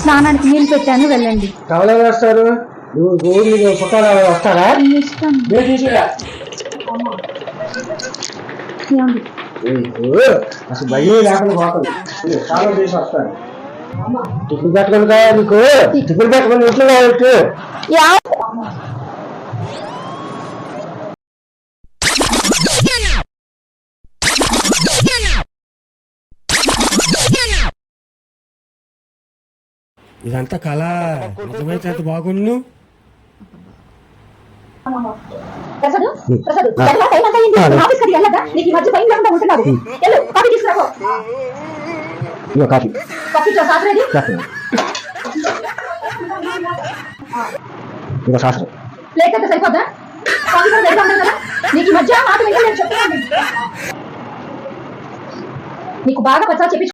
స్నానానికి నీళ్ళు పెట్టాను, వెళ్ళండి. ఎవరు వస్తారు? పుట్టాలు వస్తారా? అసలు భయం లేకుండా పోతుంది. చాలా చేసి వస్తాను. టిఫిన్ పెట్టుకుంటా నీకు, టిఫిన్ పెట్టుకుని ఇంట్లో కావచ్చు. ఇదంతా కళ, నిజమైతే అంత బాగుండు. సరిపోద్దా? నీకు బాగా పచ్చా చెప్పి